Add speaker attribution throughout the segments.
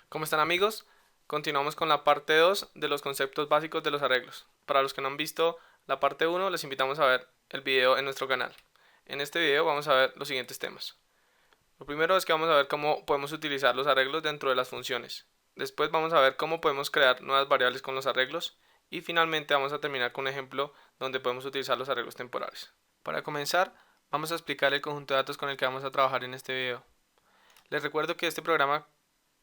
Speaker 1: ¿Cómo están, amigos? Continuamos con la parte 2 de los conceptos básicos de los arreglos. Para los que no han visto la parte 1, les invitamos a ver el video en nuestro canal. En este video vamos a ver los siguientes temas. Lo primero es que vamos a ver cómo podemos utilizar los arreglos dentro de las funciones. Después vamos a ver cómo podemos crear nuevas variables con los arreglos. Y finalmente vamos a terminar con un ejemplo donde podemos utilizar los arreglos temporales. Para comenzar, vamos a explicar el conjunto de datos con el que vamos a trabajar en este video. Les recuerdo que este programa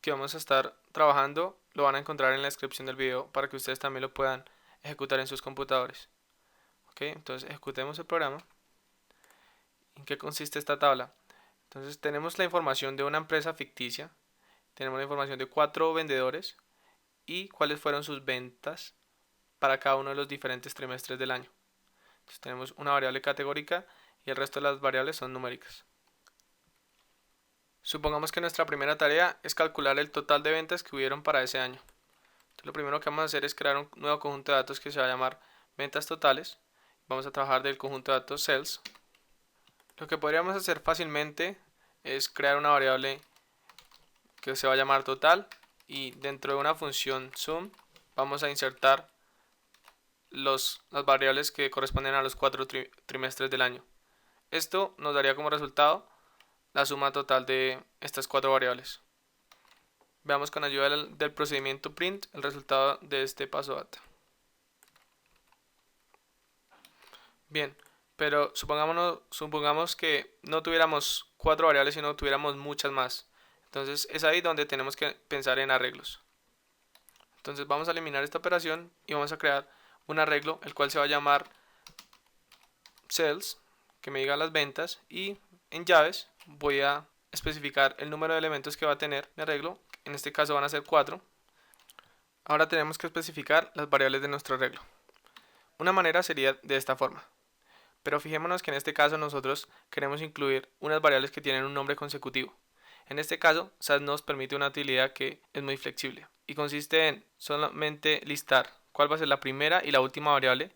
Speaker 1: que vamos a estar trabajando lo van a encontrar en la descripción del video para que ustedes también lo puedan ejecutar en sus computadores. Ok, entonces ejecutemos el programa. ¿En qué consiste esta tabla? Entonces tenemos la información de una empresa ficticia, tenemos la información de 4 vendedores y cuáles fueron sus ventas para cada uno de los diferentes trimestres del año. Entonces tenemos una variable categórica y el resto de las variables son numéricas. Supongamos que nuestra primera tarea es calcular el total de ventas que hubieron para ese año. Entonces, lo primero que vamos a hacer es crear un nuevo conjunto de datos que se va a llamar ventas totales. Vamos a trabajar del conjunto de datos sales. Lo que podríamos hacer fácilmente es crear una variable que se va a llamar total y dentro de una función sum vamos a insertar las variables que corresponden a los 4 trimestres del año. Esto nos daría como resultado la suma total de estas 4 variables. Veamos con ayuda del procedimiento print el resultado de este paso data. Bien, pero supongamos que no tuviéramos 4 variables, sino tuviéramos muchas más. Entonces es ahí donde tenemos que pensar en arreglos. Entonces vamos a eliminar esta operación y vamos a crear un arreglo, el cual se va a llamar sales, que me diga las ventas, y en llaves voy a especificar el número de elementos que va a tener mi arreglo. En este caso van a ser 4. Ahora tenemos que especificar las variables de nuestro arreglo. Una manera sería de esta forma. Pero fijémonos que en este caso nosotros queremos incluir unas variables que tienen un nombre consecutivo. En este caso, SAS nos permite una utilidad que es muy flexible y consiste en solamente listar cuál va a ser la primera y la última variable.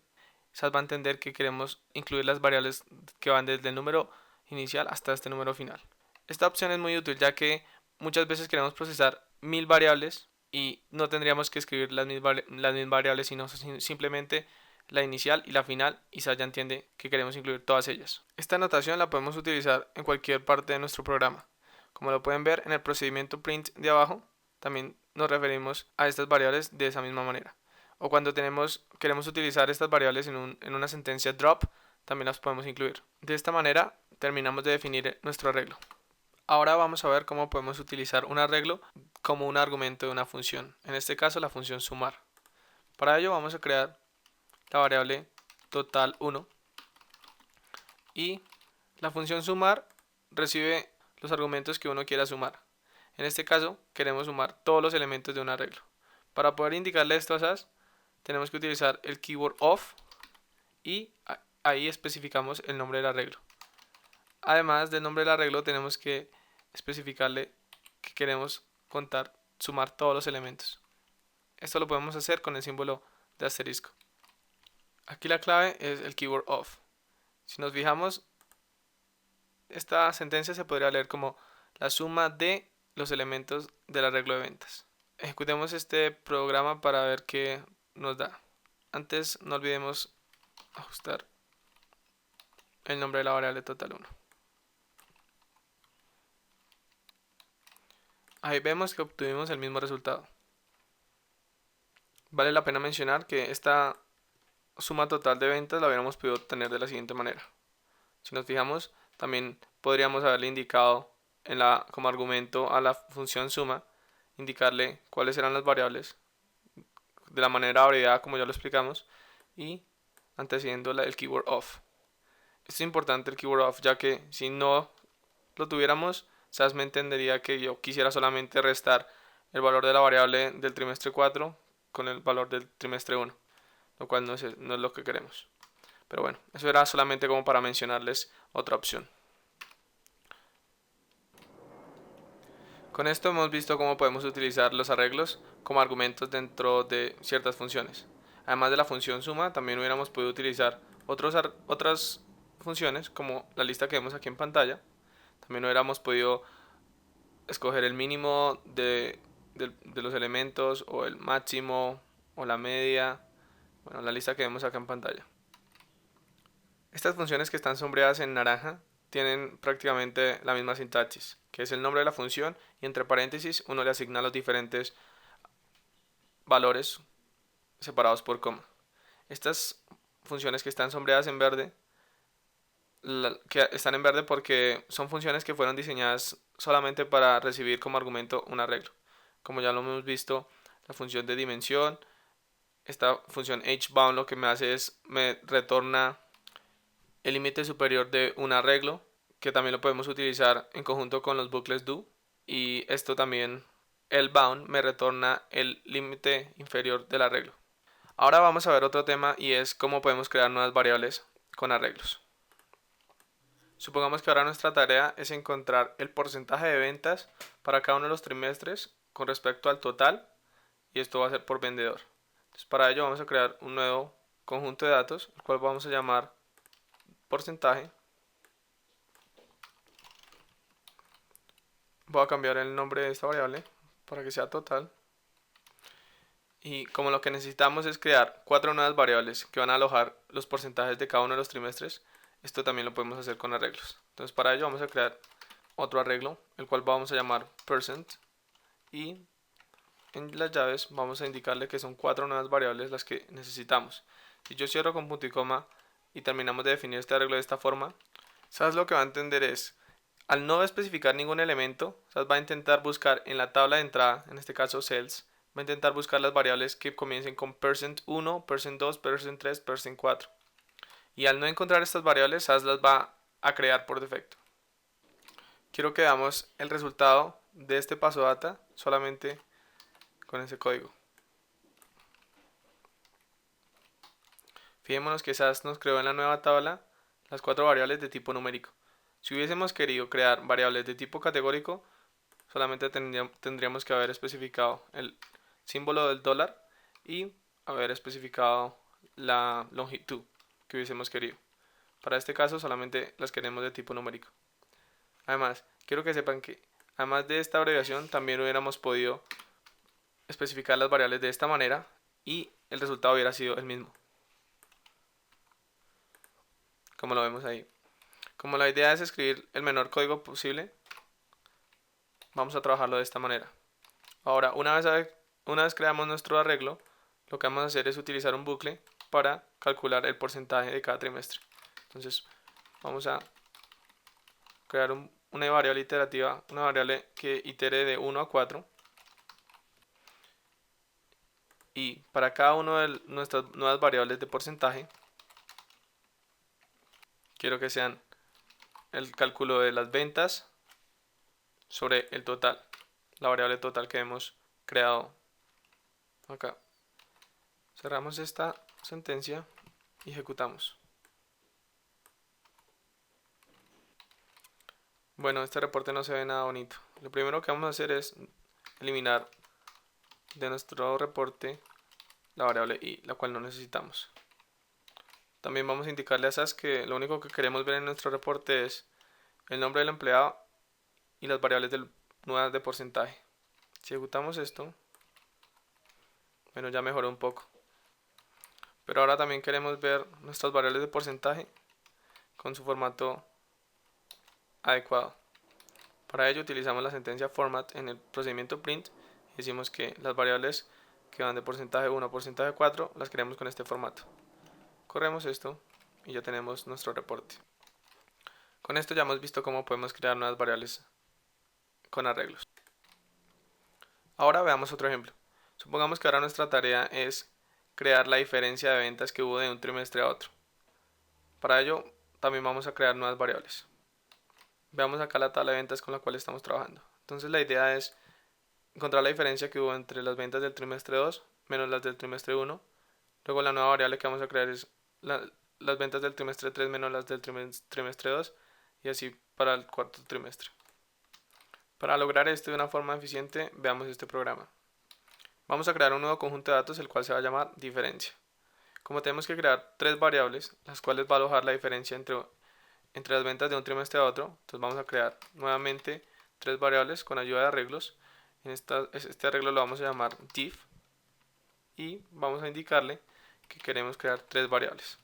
Speaker 1: SAS va a entender que queremos incluir las variables que van desde el número inicial hasta este número final. Esta opción es muy útil ya que muchas veces queremos procesar 1000 variables y no tendríamos que escribir las 1000 variables, sino simplemente la inicial y la final, y SAS ya entiende que queremos incluir todas ellas. Esta anotación la podemos utilizar en cualquier parte de nuestro programa. Como lo pueden ver en el procedimiento print de abajo, también nos referimos a estas variables de esa misma manera. O cuando queremos utilizar estas variables en una sentencia drop, también las podemos incluir. De esta manera terminamos de definir nuestro arreglo. Ahora vamos a ver cómo podemos utilizar un arreglo como un argumento de una función, en este caso la función sumar. Para ello vamos a crear la variable total 1 y la función sumar recibe los argumentos que uno quiera sumar. En este caso queremos sumar todos los elementos de un arreglo. Para poder indicarle esto a SAS tenemos que utilizar el keyword of y ahí especificamos el nombre del arreglo. Además del nombre del arreglo tenemos que especificarle que queremos sumar todos los elementos. Esto lo podemos hacer con el símbolo de asterisco. Aquí la clave es el keyword of. Si nos fijamos, esta sentencia se podría leer como la suma de los elementos del arreglo de ventas. Ejecutemos este programa para ver qué nos da. Antes no olvidemos ajustar el nombre de la variable total 1. Ahí vemos que obtuvimos el mismo resultado. Vale la pena mencionar que esta suma total de ventas la hubiéramos podido obtener de la siguiente manera. Si nos fijamos, también podríamos haberle indicado como argumento a la función suma, indicarle cuáles eran las variables de la manera abreviada como ya lo explicamos y antecediendo el keyword of. Esto es importante, el keyword of, ya que si no lo tuviéramos, SAS me entendería que yo quisiera solamente restar el valor de la variable del trimestre 4 con el valor del trimestre 1, lo cual no es lo que queremos. Pero bueno, eso era solamente como para mencionarles otra opción. Con esto hemos visto cómo podemos utilizar los arreglos como argumentos dentro de ciertas funciones. Además de la función suma, también hubiéramos podido utilizar otras funciones como la lista que vemos aquí en pantalla. También hubiéramos podido escoger el mínimo de de los elementos o el máximo o la media, bueno, la lista que vemos acá en pantalla. Estas funciones que están sombreadas en naranja tienen prácticamente la misma sintaxis, que es el nombre de la función y entre paréntesis uno le asigna los diferentes valores separados por coma. Estas funciones que están sombreadas en verde, que están en verde porque son funciones que fueron diseñadas solamente para recibir como argumento un arreglo. Como ya lo hemos visto, la función de dimensión, esta función hbound lo que me hace es me retorna el límite superior de un arreglo, que también lo podemos utilizar en conjunto con los bucles do, y esto también, el bound, me retorna el límite inferior del arreglo. Ahora vamos a ver otro tema y es cómo podemos crear nuevas variables con arreglos. Supongamos que ahora nuestra tarea es encontrar el porcentaje de ventas para cada uno de los trimestres con respecto al total, y esto va a ser por vendedor. Entonces, para ello vamos a crear un nuevo conjunto de datos, el cual vamos a llamar porcentaje. Voy a cambiar el nombre de esta variable para que sea total. Y como lo que necesitamos es crear 4 nuevas variables que van a alojar los porcentajes de cada uno de los trimestres, esto también lo podemos hacer con arreglos. Entonces para ello vamos a crear otro arreglo, el cual vamos a llamar percent, y en las llaves vamos a indicarle que son 4 nuevas variables las que necesitamos. Si yo cierro con punto y coma y terminamos de definir este arreglo de esta forma, ¿sabes lo que va a entender? Es, al no especificar ningún elemento, va a intentar buscar en la tabla de entrada, en este caso cells, va a intentar buscar las variables que comiencen con %1, %2, %3, %4. Y al no encontrar estas variables, SAS las va a crear por defecto. Quiero que veamos el resultado de este paso data solamente con ese código. Fijémonos que SAS nos creó en la nueva tabla las 4 variables de tipo numérico. Si hubiésemos querido crear variables de tipo categórico, solamente tendríamos que haber especificado el símbolo del dólar y haber especificado la longitud que hubiésemos querido. Para este caso solamente las queremos de tipo numérico. Además, quiero que sepan que además de esta abreviación también hubiéramos podido especificar las variables de esta manera y el resultado hubiera sido el mismo, como lo vemos ahí. Como la idea es escribir el menor código posible, vamos a trabajarlo de esta manera. Ahora, una vez creamos nuestro arreglo, lo que vamos a hacer es utilizar un bucle para calcular el porcentaje de cada trimestre. Entonces, vamos a crear una variable iterativa, una variable que itere de 1 a 4. Y para cada una de nuestras nuevas variables de porcentaje, quiero que sean el cálculo de las ventas sobre el total, la variable total que hemos creado acá. Cerramos esta sentencia y ejecutamos. Bueno, este reporte no se ve nada bonito. Lo primero que vamos a hacer es eliminar de nuestro reporte la variable i, la cual no necesitamos. También vamos a indicarle a SAS que lo único que queremos ver en nuestro reporte es el nombre del empleado y las variables nuevas de porcentaje. Si ejecutamos esto, bueno, ya mejoró un poco. Pero ahora también queremos ver nuestras variables de porcentaje con su formato adecuado. Para ello utilizamos la sentencia format en el procedimiento print y decimos que las variables que van de porcentaje 1 a porcentaje 4 las queremos con este formato. Corremos esto y ya tenemos nuestro reporte. Con esto ya hemos visto cómo podemos crear nuevas variables con arreglos. Ahora veamos otro ejemplo. Supongamos que ahora nuestra tarea es crear la diferencia de ventas que hubo de un trimestre a otro. Para ello también vamos a crear nuevas variables. Veamos acá la tabla de ventas con la cual estamos trabajando. Entonces la idea es encontrar la diferencia que hubo entre las ventas del trimestre 2 menos las del trimestre 1. Luego la nueva variable que vamos a crear es las ventas del trimestre 3 menos las del trimestre 2 y así para el cuarto trimestre. Para lograr esto de una forma eficiente, veamos este programa. Vamos a crear un nuevo conjunto de datos, el cual se va a llamar diferencia. Como tenemos que crear 3 variables, las cuales va a alojar la diferencia entre las ventas de un trimestre a otro, entonces vamos a crear nuevamente 3 variables con ayuda de arreglos Este arreglo lo vamos a llamar div y vamos a indicarle que queremos crear 3 variables.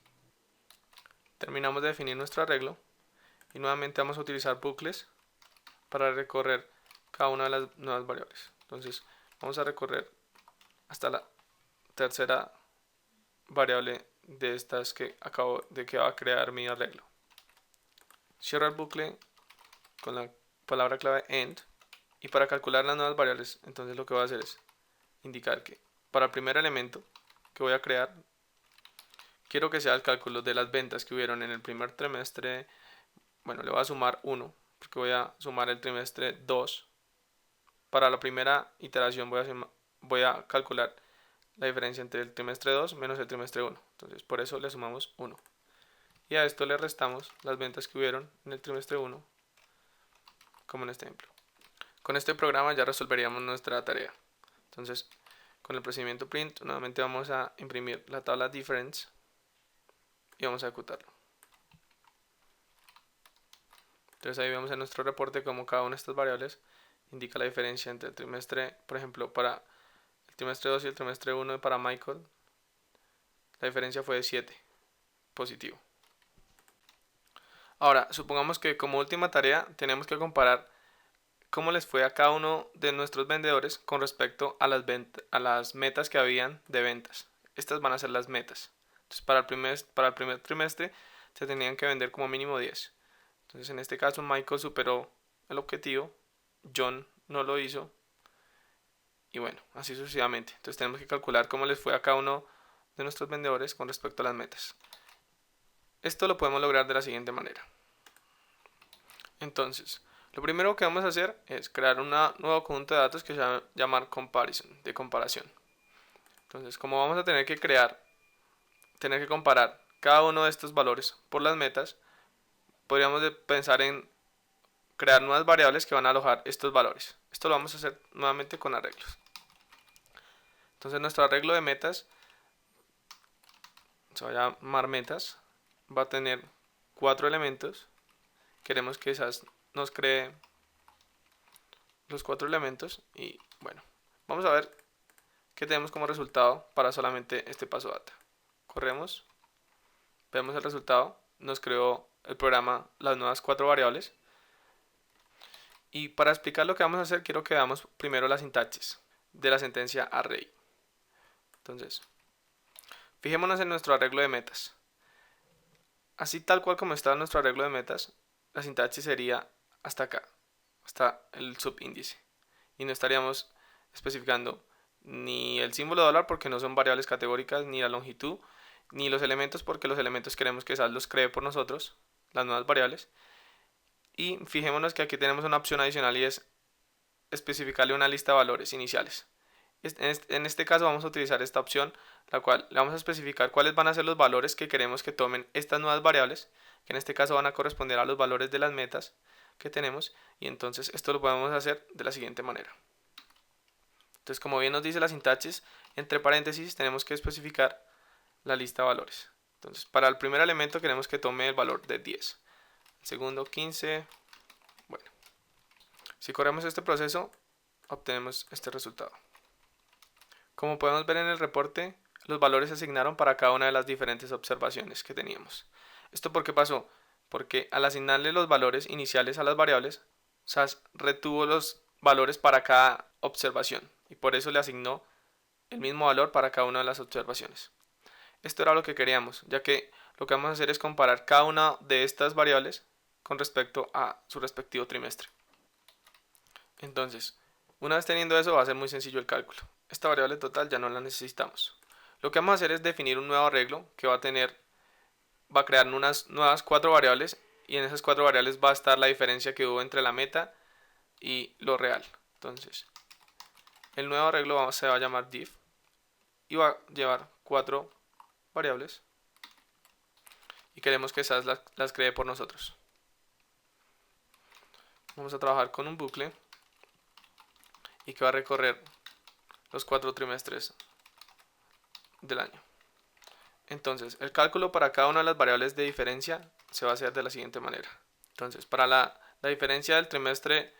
Speaker 1: Terminamos de definir nuestro arreglo y nuevamente vamos a utilizar bucles para recorrer cada una de las nuevas variables. Entonces vamos a recorrer hasta la tercera variable de estas que acabo de que va a crear mi arreglo. Cierro el bucle con la palabra clave end y para calcular las nuevas variables, entonces lo que voy a hacer es indicar que para el primer elemento que voy a crear quiero que sea el cálculo de las ventas que hubieron en el primer trimestre. Bueno, le voy a sumar 1 porque voy a sumar el trimestre 2. Para la primera iteración voy a calcular la diferencia entre el trimestre 2 menos el trimestre 1. Entonces por eso le sumamos 1. Y a esto le restamos las ventas que hubieron en el trimestre 1, como en este ejemplo. Con este programa ya resolveríamos nuestra tarea. Entonces, con el procedimiento print, nuevamente vamos a imprimir la tabla difference y vamos a ejecutarlo. Entonces ahí vemos en nuestro reporte cómo cada una de estas variables indica la diferencia entre el trimestre, por ejemplo, para el trimestre 2 y el trimestre 1 para Michael, la diferencia fue de 7, positivo. Ahora, supongamos que como última tarea tenemos que comparar cómo les fue a cada uno de nuestros vendedores con respecto a las metas que habían de ventas. Estas van a ser las metas. Entonces, para el primer trimestre se tenían que vender como mínimo 10. Entonces, en este caso, Michael superó el objetivo, John no lo hizo, y bueno, así sucesivamente. Entonces, tenemos que calcular cómo les fue a cada uno de nuestros vendedores con respecto a las metas. Esto lo podemos lograr de la siguiente manera. Entonces, lo primero que vamos a hacer es crear un nuevo conjunto de datos que se va a llamar comparison, de comparación. Entonces, como vamos a tener que comparar cada uno de estos valores por las metas, podríamos pensar en crear nuevas variables que van a alojar estos valores. Esto lo vamos a hacer nuevamente con arreglos. Entonces, nuestro arreglo de metas se va a llamar metas, va a tener 4 elementos. Queremos que esas nos cree los 4 elementos y bueno, vamos a ver qué tenemos como resultado para solamente este paso data. Corremos, vemos el resultado, nos creó el programa las nuevas 4 variables. Y para explicar lo que vamos a hacer, quiero que veamos primero la sintaxis de la sentencia array. Entonces, fijémonos en nuestro arreglo de metas. Así tal cual como está nuestro arreglo de metas, la sintaxis sería hasta acá, hasta el subíndice. Y no estaríamos especificando ni el símbolo de dólar porque no son variables categóricas, ni la longitud, ni los elementos porque los elementos queremos que SAS los cree por nosotros, las nuevas variables. Y fijémonos que aquí tenemos una opción adicional y es especificarle una lista de valores iniciales. En este caso vamos a utilizar esta opción, la cual le vamos a especificar cuáles van a ser los valores que queremos que tomen estas nuevas variables, que en este caso van a corresponder a los valores de las metas que tenemos, y entonces esto lo podemos hacer de la siguiente manera. Entonces, como bien nos dice la sintaxis, entre paréntesis tenemos que especificar la lista de valores. Entonces, para el primer elemento queremos que tome el valor de 10, el segundo 15, bueno, si corremos este proceso obtenemos este resultado. Como podemos ver en el reporte, los valores se asignaron para cada una de las diferentes observaciones que teníamos. ¿Esto por qué pasó? Porque al asignarle los valores iniciales a las variables, SAS retuvo los valores para cada observación y por eso le asignó el mismo valor para cada una de las observaciones. Esto era lo que queríamos, ya que lo que vamos a hacer es comparar cada una de estas variables con respecto a su respectivo trimestre. Entonces, una vez teniendo eso va a ser muy sencillo el cálculo. Esta variable total ya no la necesitamos. Lo que vamos a hacer es definir un nuevo arreglo que va a crear unas nuevas 4 variables y en esas 4 variables va a estar la diferencia que hubo entre la meta y lo real. Entonces, el nuevo arreglo se va a llamar div y va a llevar 4 variables y queremos que esas las cree por nosotros. Vamos a trabajar con un bucle y que va a recorrer los 4 trimestres del año. Entonces, el cálculo para cada una de las variables de diferencia se va a hacer de la siguiente manera. Entonces, para la diferencia del trimestre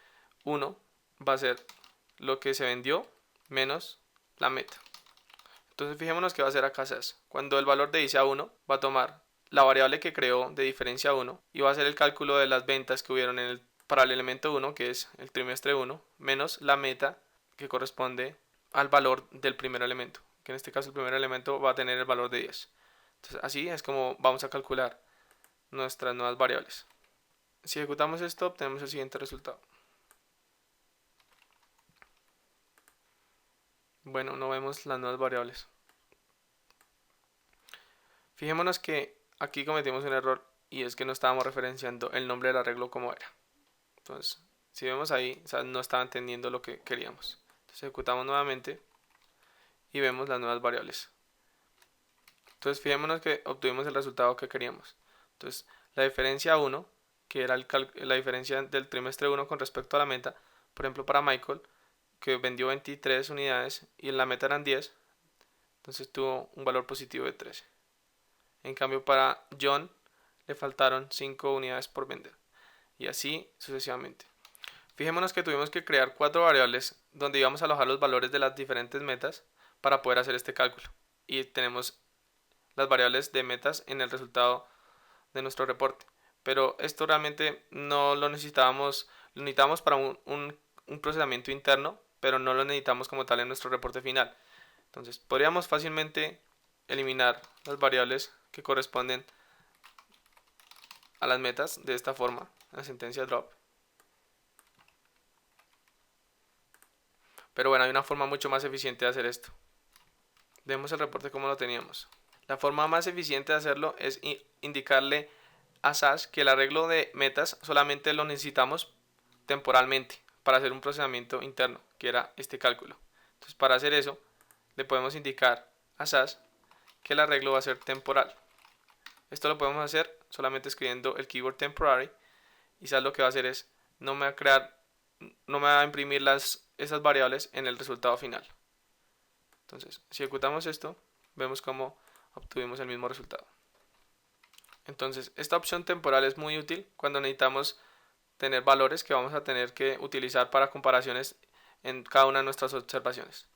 Speaker 1: 1 va a ser lo que se vendió menos la meta. Entonces fijémonos que va a hacer acá SAS. Cuando el valor de i sea 1, va a tomar la variable que creó de diferencia 1 y va a hacer el cálculo de las ventas que hubieron para el elemento 1, que es el trimestre 1, menos la meta que corresponde al valor del primer elemento, que en este caso el primer elemento va a tener el valor de 10. Entonces así es como vamos a calcular nuestras nuevas variables. Si ejecutamos esto, obtenemos el siguiente resultado. Bueno, no vemos las nuevas variables. Fijémonos que aquí cometimos un error y es que no estábamos referenciando el nombre del arreglo como era. Entonces, si vemos ahí, o sea, no estaba entendiendo lo que queríamos. Entonces ejecutamos nuevamente y vemos las nuevas variables. Entonces fijémonos que obtuvimos el resultado que queríamos. Entonces la diferencia 1, que era la diferencia del trimestre 1 con respecto a la meta, por ejemplo para Michael, que vendió 23 unidades y en la meta eran 10, entonces tuvo un valor positivo de 13. En cambio para John le faltaron 5 unidades por vender y así sucesivamente. Fijémonos que tuvimos que crear 4 variables donde íbamos a alojar los valores de las diferentes metas para poder hacer este cálculo. Y tenemos las variables de metas en el resultado de nuestro reporte. Pero esto realmente no lo necesitábamos, lo necesitamos para un procesamiento interno, pero no lo necesitamos como tal en nuestro reporte final. Entonces podríamos fácilmente eliminar las variables que corresponden a las metas de esta forma, en la sentencia drop. Pero bueno, hay una forma mucho más eficiente de hacer esto. Vemos el reporte como lo teníamos. La forma más eficiente de hacerlo es indicarle a SAS que el arreglo de metas solamente lo necesitamos temporalmente para hacer un procesamiento interno, que era este cálculo. Entonces, para hacer eso, le podemos indicar a SAS que el arreglo va a ser temporal. Esto lo podemos hacer solamente escribiendo el keyword temporary y SAS lo que va a hacer es no me va a imprimir esas variables en el resultado final. Entonces, si ejecutamos esto, vemos cómo obtuvimos el mismo resultado. Entonces, esta opción temporal es muy útil cuando necesitamos tener valores que vamos a tener que utilizar para comparaciones en cada una de nuestras observaciones.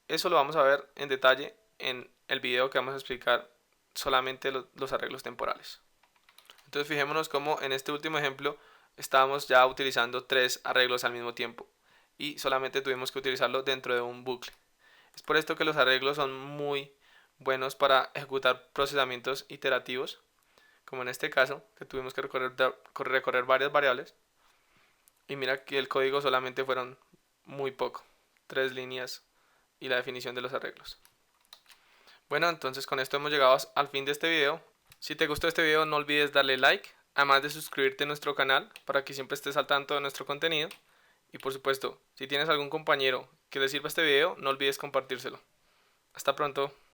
Speaker 1: Eso lo vamos a ver en detalle en el video que vamos a explicar solamente los arreglos temporales. Entonces, fijémonos cómo en este último ejemplo estábamos ya utilizando 3 arreglos al mismo tiempo y solamente tuvimos que utilizarlo dentro de un bucle. Es por esto que los arreglos son muy buenos para ejecutar procesamientos iterativos, como en este caso, que tuvimos que recorrer varias variables. Y mira que el código solamente fueron muy poco, 3 líneas y la definición de los arreglos. Bueno, entonces con esto hemos llegado al fin de este video. Si te gustó este video no olvides darle like, además de suscribirte a nuestro canal para que siempre estés al tanto de nuestro contenido. Y por supuesto, si tienes algún compañero que le sirva este video, no olvides compartírselo. Hasta pronto.